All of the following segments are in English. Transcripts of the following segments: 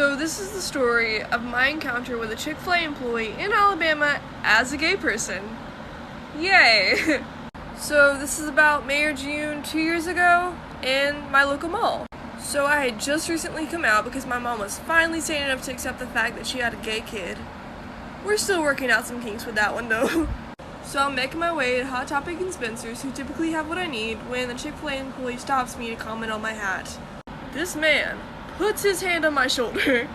So this is the story of my encounter with a Chick-fil-A employee in Alabama as a gay person. Yay! So this is about May or June 2 years ago in my local mall. So I had just recently come out because my mom was finally sane enough to accept the fact that she had a gay kid. We're still working out some kinks with that one though. So I'm making my way to Hot Topic and Spencer's, who typically have what I need, when the Chick-fil-A employee stops me to comment on my hat. This man puts his hand on my shoulder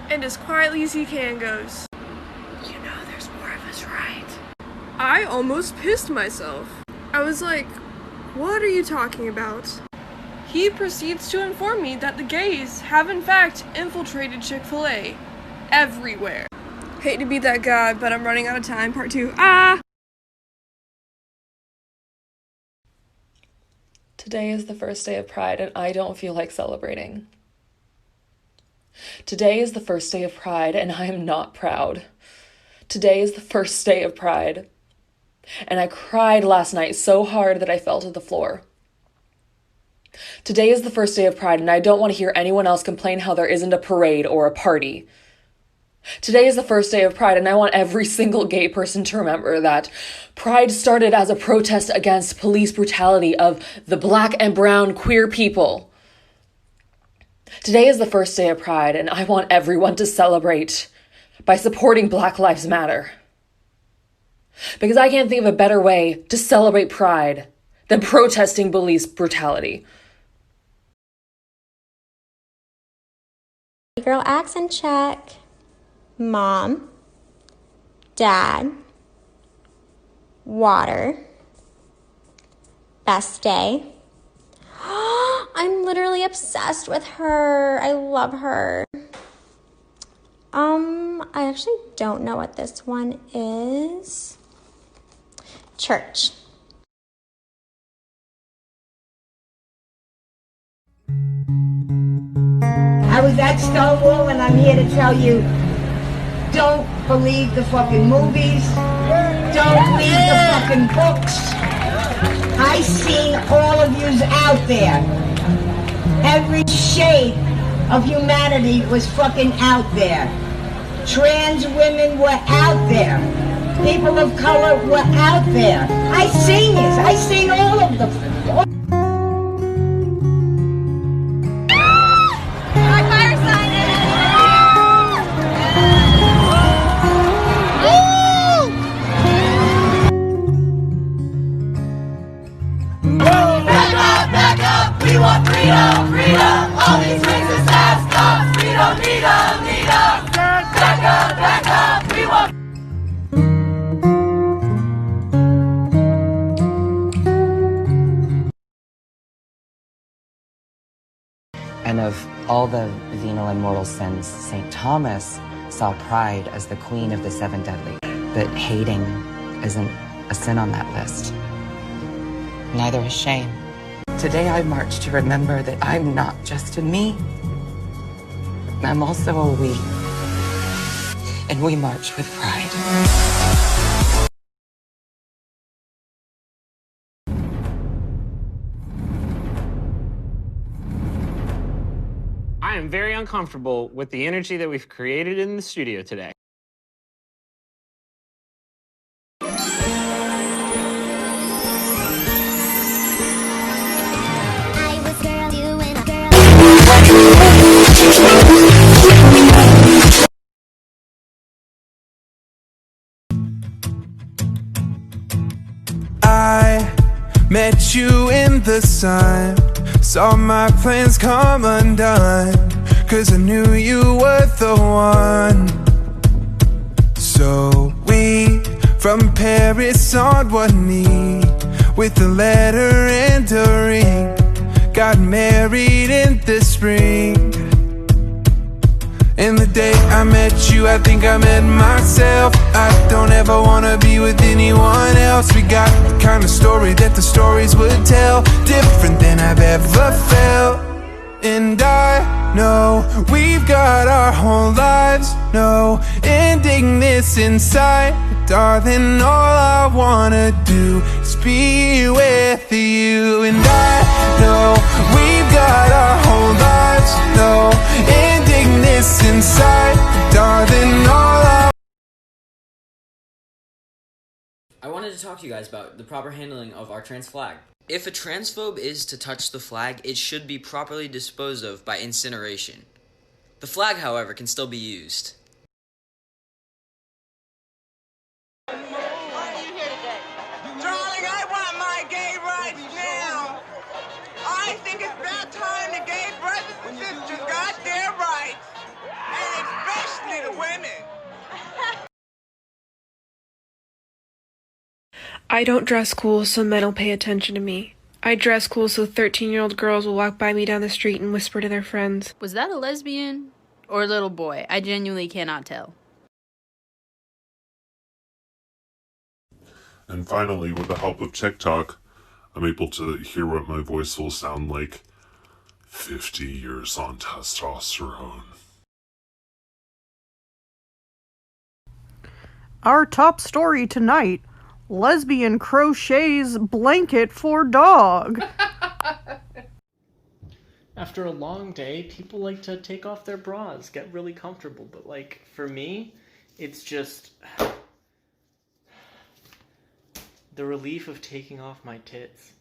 and as quietly as he can goes, "You know there's more of us, right?" I almost pissed myself. I was like, "What are you talking about?" He proceeds to inform me that the gays have in fact infiltrated Chick-fil-A everywhere. Hate to be that guy, but I'm running out of time. Part 2. Today is the first day of Pride, and I don't feel like celebrating. Today is the first day of Pride, and I am not proud. Today is the first day of Pride, and I cried last night so hard that I fell to the floor. Today is the first day of Pride, and I don't want to hear anyone else complain how there isn't a parade or a party. Today is the first day of Pride, and I want every single gay person to remember that Pride started as a protest against police brutality of the Black and brown queer people. Today is the first day of Pride, and I want everyone to celebrate by supporting Black Lives Matter. Because I can't think of a better way to celebrate Pride than protesting police brutality. Girl accent check. Mom, Dad, water, best day. I'm literally obsessed with her. I love her. I actually don't know what this one is. Church. I was at Stonewall, and I'm here to tell you, don't believe the fucking movies. Don't read the fucking books. I seen all of yous out there. Every shade of humanity was fucking out there. Trans women were out there. People of color were out there. I seen yous. I seen all of them. We want freedom, freedom. All these racist ass cops. We don't need them, need them. Back up, we want. And of all the venal and mortal sins, St. Thomas saw pride as the queen of the seven deadly. But hating isn't a sin on that list. Neither is shame. Today I march to remember that I'm not just a me. I'm also a we. And we march with pride. I am very uncomfortable with the energy that we've created in the studio today. I met you in the sun, saw my plans come undone, 'cause I knew you were the one. So we, from Paris on one knee, with a letter and a ring, got married in the spring. And the day I met you, I think I met myself. I don't ever wanna be with anyone else. We got the kind of story that the stories would tell, different than I've ever felt. And I know we've got our whole lives, no ending this inside. But darling, all I wanna do is be with you. And I know we've got our whole lives, no ending this this inside, darling, all I wanted to talk to you guys about the proper handling of our trans flag. If a transphobe is to touch the flag, it should be properly disposed of by incineration. The flag, however, can still be used. Darling, I want my gay rights now. I think it's about time the gay brothers and sisters got their rights. And especially the women. I don't dress cool so men will pay attention to me. I dress cool so 13-year-old girls will walk by me down the street and whisper to their friends. Was that a lesbian or a little boy? I genuinely cannot tell. And finally, with the help of TikTok, I'm able to hear what my voice will sound like 50 years on testosterone. Our top story tonight: lesbian crochets blanket for dog. After a long day, people like to take off their bras, get really comfortable, but like for me, it's just the relief of taking off my tits.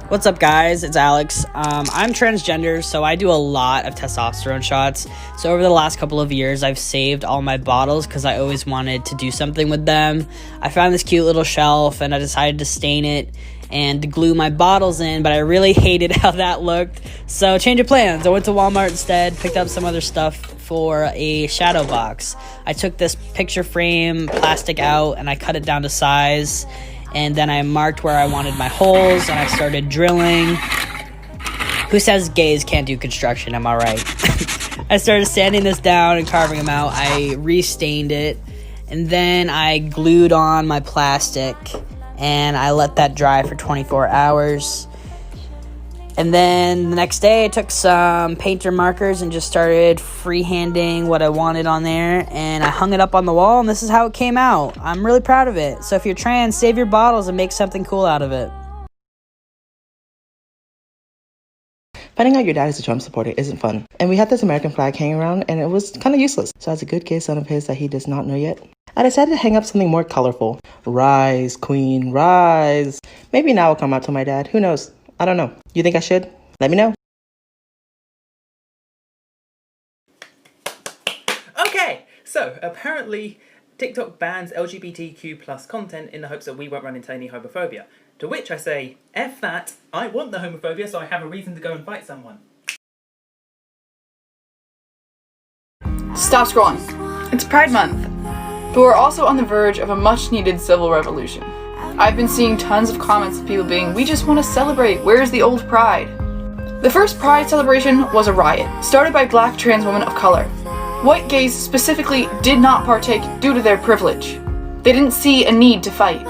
What's up, guys? It's Alex. I'm transgender, so I do a lot of testosterone shots. So over the last couple of years, I've saved all my bottles because I always wanted to do something with them. I found this cute little shelf, and I decided to stain it and to glue my bottles in, but I really hated how that looked. So change of plans. I went to Walmart instead, picked up some other stuff for a shadow box. I took this picture frame plastic out, and I cut it down to size. And then I marked where I wanted my holes, and I started drilling. Who says gays can't do construction? Am I right? I started sanding this down and carving them out. I restained it, and then I glued on my plastic, and I let that dry for 24 hours. And then the next day, I took some painter markers and just started freehanding what I wanted on there. And I hung it up on the wall, and this is how it came out. I'm really proud of it. So if you're trans, save your bottles and make something cool out of it. Finding out your dad is a Trump supporter isn't fun. And we had this American flag hanging around, and it was kind of useless. So as a good gay son of his that he does not know yet, I decided to hang up something more colorful. Rise, queen, rise. Maybe now I'll come out to my dad. Who knows? I don't know. You think I should? Let me know. Okay, so apparently TikTok bans LGBTQ plus content in the hopes that we won't run into any homophobia. To which I say, F that, I want the homophobia so I have a reason to go and fight someone. Stop scrolling. It's Pride Month, but we're also on the verge of a much-needed civil revolution. I've been seeing tons of comments of people being, we just want to celebrate, where's the old pride? The first Pride celebration was a riot, started by black trans women of color. White gays specifically did not partake due to their privilege. They didn't see a need to fight.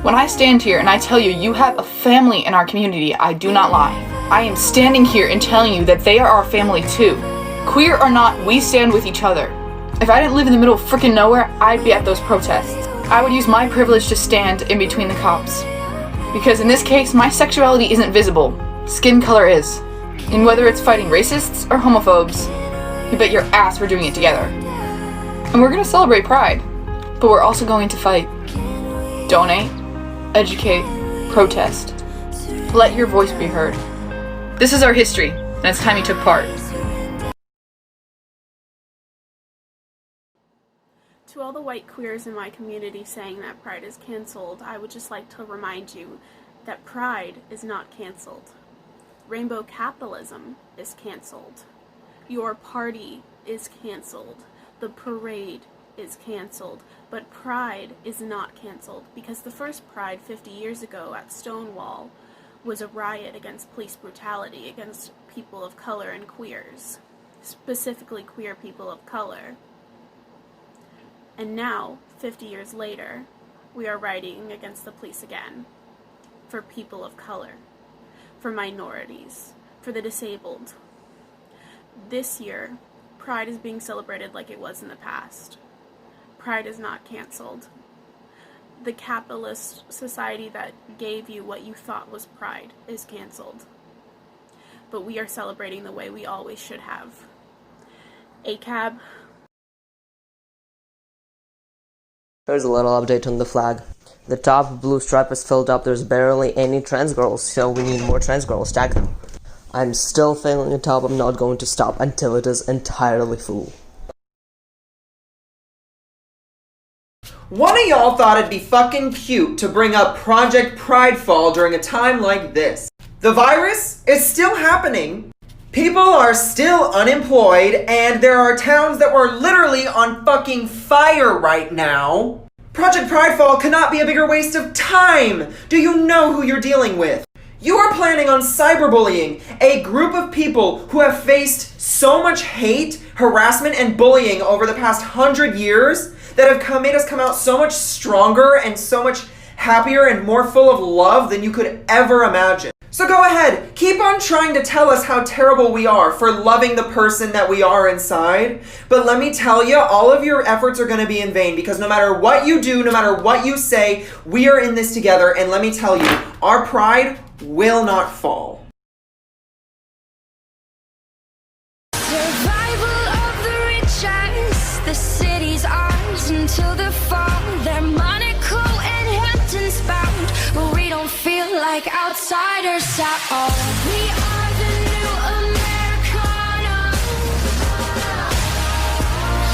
When I stand here and I tell you you have a family in our community, I do not lie. I am standing here and telling you that they are our family too. Queer or not, we stand with each other. If I didn't live in the middle of frickin' nowhere, I'd be at those protests. I would use my privilege to stand in between the cops. Because in this case, my sexuality isn't visible. Skin color is. And whether it's fighting racists or homophobes, you bet your ass we're doing it together. And we're gonna celebrate Pride, but we're also going to fight. Donate, educate, protest. Let your voice be heard. This is our history, and it's time you took part. To all the white queers in my community saying that Pride is cancelled, I would just like to remind you that Pride is not cancelled. Rainbow capitalism is cancelled. Your party is cancelled. The parade is cancelled. But Pride is not cancelled because the first Pride 50 years ago at Stonewall was a riot against police brutality against people of color and queers, specifically queer people of color. And now, 50 years later, we are rioting against the police again, for people of color, for minorities, for the disabled. This year, Pride is being celebrated like it was in the past. Pride is not canceled. The capitalist society that gave you what you thought was Pride is canceled. but we are celebrating the way we always should have. ACAB. Here's a little update on the flag. The top blue stripe is filled up. There's barely any trans girls, so we need more trans girls. Tag them. I'm still filling it up. I'm not going to stop until it is entirely full. One of y'all thought it'd be fucking cute to bring up Project Pridefall during a time like this. The virus is still happening. People are still unemployed, and there are towns that were literally on fucking fire right now. Project Pridefall cannot be a bigger waste of time. Do you know who you're dealing with? You are planning on cyberbullying a group of people who have faced so much hate, harassment, and bullying over the past 100 years that have made us come out so much stronger and so much happier and more full of love than you could ever imagine. So go ahead, keep on trying to tell us how terrible we are for loving the person that we are inside. But let me tell you, all of your efforts are going to be in vain, because no matter what you do, no matter what you say, we are in this together. And let me tell you, our pride will not fall. Survival of the richest, the city's ours until the fall. They're Monaco and Hamptons bound, but we don't feel like outsiders at all. We are the new Americana,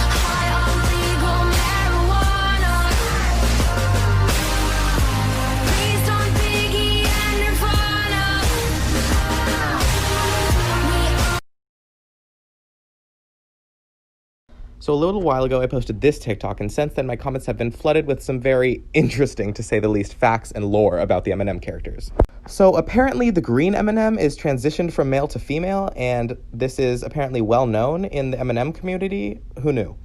high on legal marijuana, raised on Biggie and Nirvana. So a little while ago, I posted this TikTok, and since then, my comments have been flooded with some very interesting, to say the least, facts and lore about the M&M characters. So apparently, the green M&M is transitioned from male to female, and this is apparently well known in the M&M community. Who knew?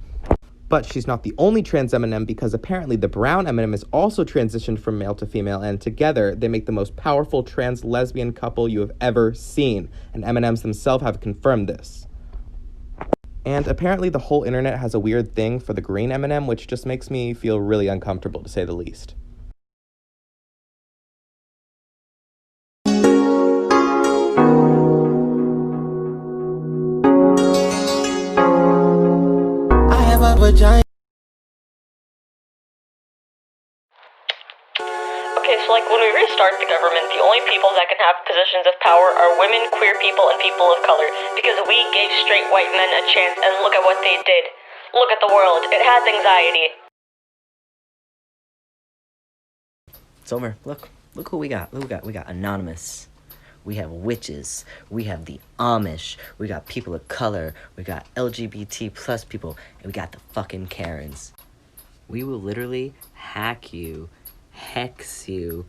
But she's not the only trans M&M, because apparently the brown M&M is also transitioned from male to female, and together they make the most powerful trans lesbian couple you have ever seen, and M&Ms themselves have confirmed this. And apparently the whole internet has a weird thing for the green M&M, which just makes me feel really uncomfortable, to say the least. I have a vagina. Okay, so like when we restart the government, the only people that can have positions of power are women, queer people, and people of color. Because we gave straight white men a chance, and look at what they did. Look at the world. It has anxiety. It's over. Look who we got. We got Anonymous. We have witches. We have the Amish. We got people of color. We got LGBT plus people. And we got the fucking Karens. We will literally hack you, hex you,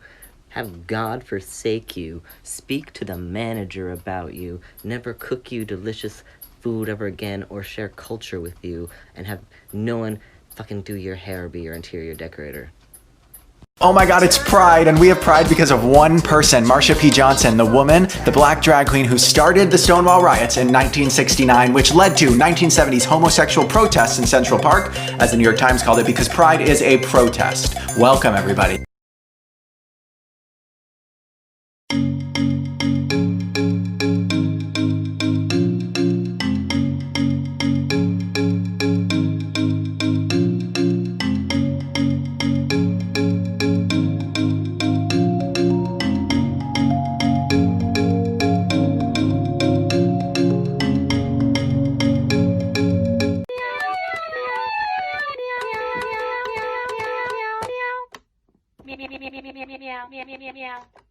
have God forsake you, speak to the manager about you, never cook you delicious food ever again or share culture with you, and have no one fucking do your hair or be your interior decorator. Oh my god, it's Pride, and we have Pride because of one person, Marsha P. Johnson, the woman, the black drag queen who started the Stonewall Riots in 1969, which led to 1970s homosexual protests in Central Park, as the New York Times called it, because Pride is a protest. Welcome, everybody. Meow, meow, meow, meow, meow, meow, meow, meow, meow.